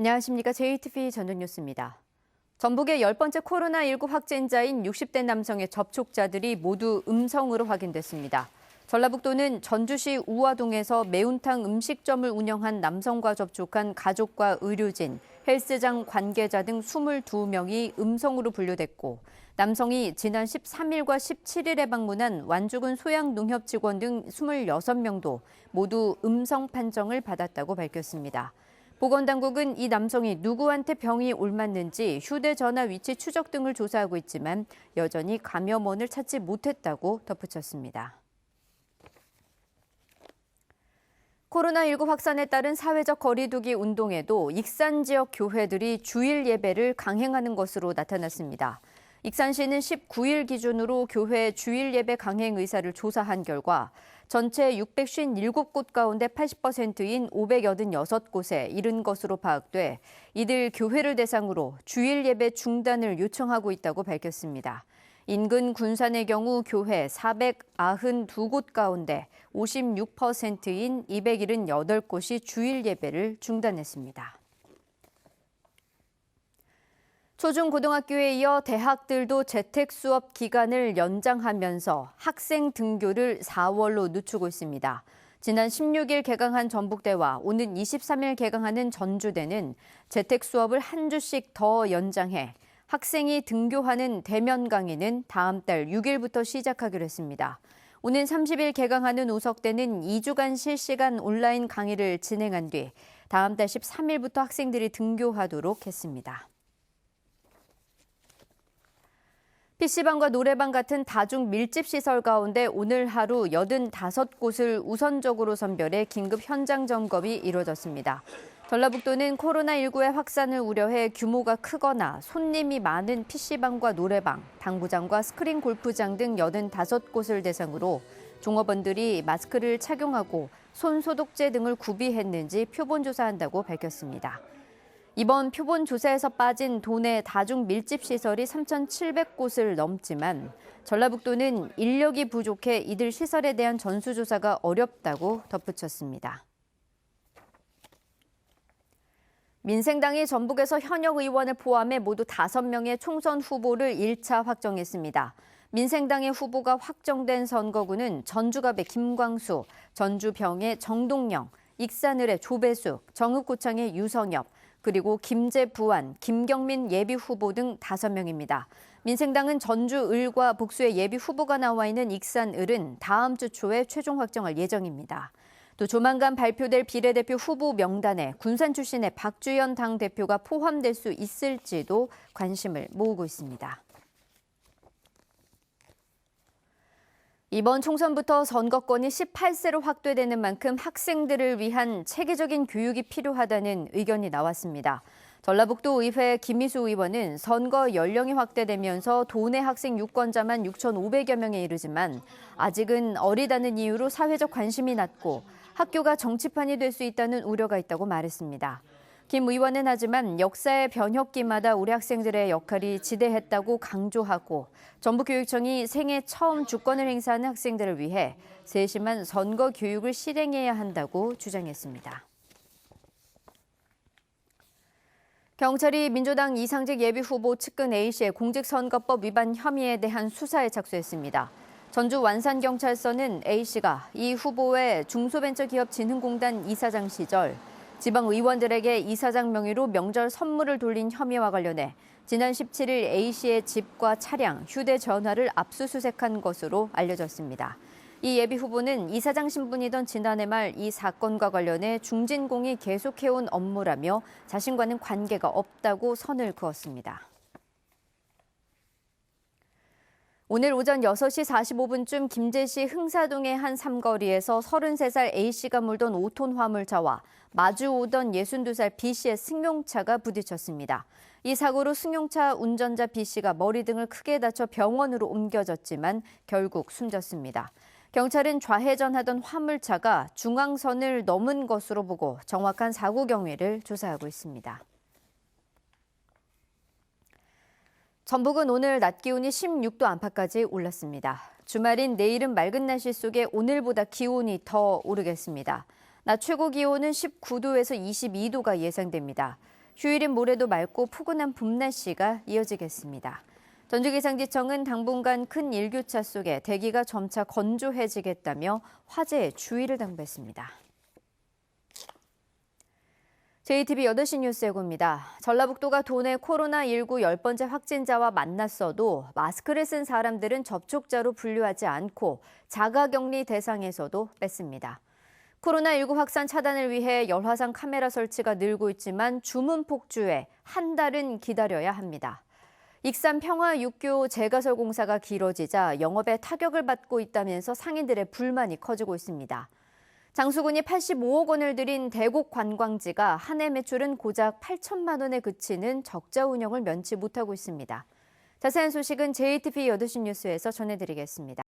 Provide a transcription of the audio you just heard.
안녕하십니까. JTBC 전국뉴스입니다. 전북의 10번째 코로나19 확진자인 60대 남성의 접촉자들이 모두 음성으로 확인됐습니다. 전라북도는 전주시 우화동에서 매운탕 음식점을 운영한 남성과 접촉한 가족과 의료진, 헬스장 관계자 등 22명이 음성으로 분류됐고, 남성이 지난 13일과 17일에 방문한 완주군 소양농협 직원 등 26명도 모두 음성 판정을 받았다고 밝혔습니다. 보건당국은 이 남성이 누구한테 병이 옮았는지 휴대전화 위치 추적 등을 조사하고 있지만 여전히 감염원을 찾지 못했다고 덧붙였습니다. 코로나19 확산에 따른 사회적 거리두기 운동에도 익산 지역 교회들이 주일 예배를 강행하는 것으로 나타났습니다. 익산시는 19일 기준으로 교회 주일 예배 강행 의사를 조사한 결과 전체 657곳 가운데 80%인 586곳에 이른 것으로 파악돼 이들 교회를 대상으로 주일 예배 중단을 요청하고 있다고 밝혔습니다. 인근 군산의 경우 교회 492곳 가운데 56%인 278곳이 주일 예배를 중단했습니다. 초중고등학교에 이어 대학들도 재택 수업 기간을 연장하면서 학생 등교를 4월로 늦추고 있습니다. 지난 16일 개강한 전북대와 오는 23일 개강하는 전주대는 재택 수업을 한 주씩 더 연장해 학생이 등교하는 대면 강의는 다음 달 6일부터 시작하기로 했습니다. 오는 30일 개강하는 우석대는 2주간 실시간 온라인 강의를 진행한 뒤 다음 달 13일부터 학생들이 등교하도록 했습니다. PC방과 노래방 같은 다중 밀집 시설 가운데 오늘 하루 85곳을 우선적으로 선별해 긴급 현장 점검이 이루어졌습니다. 전라북도는 코로나19의 확산을 우려해 규모가 크거나 손님이 많은 PC방과 노래방, 당구장과 스크린 골프장 등 85곳을 대상으로 종업원들이 마스크를 착용하고 손 소독제 등을 구비했는지 표본 조사한다고 밝혔습니다. 이번 표본 조사에서 빠진 도내 다중 밀집 시설이 3,700곳을 넘지만 전라북도는 인력이 부족해 이들 시설에 대한 전수조사가 어렵다고 덧붙였습니다. 민생당이 전북에서 현역 의원을 포함해 모두 5명의 총선 후보를 1차 확정했습니다. 민생당의 후보가 확정된 선거구는 전주갑의 김광수, 전주병의 정동영, 익산을의 조배숙, 정읍고창의 유성엽, 그리고 김제부안, 김경민 예비 후보 등 5명입니다. 민생당은 전주 을과 복수의 예비 후보가 나와 있는 익산 을은 다음 주 초에 최종 확정할 예정입니다. 또 조만간 발표될 비례대표 후보 명단에 군산 출신의 박주연 당대표가 포함될 수 있을지도 관심을 모으고 있습니다. 이번 총선부터 선거권이 18세로 확대되는 만큼 학생들을 위한 체계적인 교육이 필요하다는 의견이 나왔습니다. 전라북도 의회 김희수 의원은 선거 연령이 확대되면서 도내 학생 유권자만 6,500여 명에 이르지만 아직은 어리다는 이유로 사회적 관심이 낮고 학교가 정치판이 될 수 있다는 우려가 있다고 말했습니다. 김 의원은 하지만 역사의 변혁기마다 우리 학생들의 역할이 지대했다고 강조하고 전북교육청이 생애 처음 주권을 행사하는 학생들을 위해 세심한 선거 교육을 실행해야 한다고 주장했습니다. 경찰이 민주당 이상직 예비후보 측근 A씨의 공직선거법 위반 혐의에 대한 수사에 착수했습니다. 전주 완산경찰서는 A씨가 이 후보의 중소벤처기업진흥공단 이사장 시절 지방 의원들에게 이사장 명의로 명절 선물을 돌린 혐의와 관련해 지난 17일 A씨의 집과 차량, 휴대전화를 압수수색한 것으로 알려졌습니다. 이 예비 후보는 이사장 신분이던 지난해 말 이 사건과 관련해 중진공이 계속해온 업무라며 자신과는 관계가 없다고 선을 그었습니다. 오늘 오전 6시 45분쯤 김제시 흥사동의 한 삼거리에서 33살 A씨가 몰던 5톤 화물차와 마주 오던 62살 B씨의 승용차가 부딪혔습니다. 이 사고로 승용차 운전자 B씨가 머리 등을 크게 다쳐 병원으로 옮겨졌지만 결국 숨졌습니다. 경찰은 좌회전하던 화물차가 중앙선을 넘은 것으로 보고 정확한 사고 경위를 조사하고 있습니다. 전북은 오늘 낮 기온이 16도 안팎까지 올랐습니다. 주말인 내일은 맑은 날씨 속에 오늘보다 기온이 더 오르겠습니다. 낮 최고 기온은 19도에서 22도가 예상됩니다. 휴일인 모레도 맑고 푸근한 봄 날씨가 이어지겠습니다. 전주기상지청은 당분간 큰 일교차 속에 대기가 점차 건조해지겠다며 화재에 주의를 당부했습니다. JTBC 8시 뉴스 예고입니다. 전라북도가 도내 코로나19 10번째 확진자와 만났어도 마스크를 쓴 사람들은 접촉자로 분류하지 않고 자가격리 대상에서도 뺐습니다. 코로나19 확산 차단을 위해 열화상 카메라 설치가 늘고 있지만 주문 폭주에 한 달은 기다려야 합니다. 익산 평화육교 재가설 공사가 길어지자 영업에 타격을 받고 있다면서 상인들의 불만이 커지고 있습니다. 장수군이 85억 원을 들인 대곡 관광지가 한 해 매출은 고작 8천만 원에 그치는 적자 운영을 면치 못하고 있습니다. 자세한 소식은 JTBC 8시 뉴스에서 전해드리겠습니다.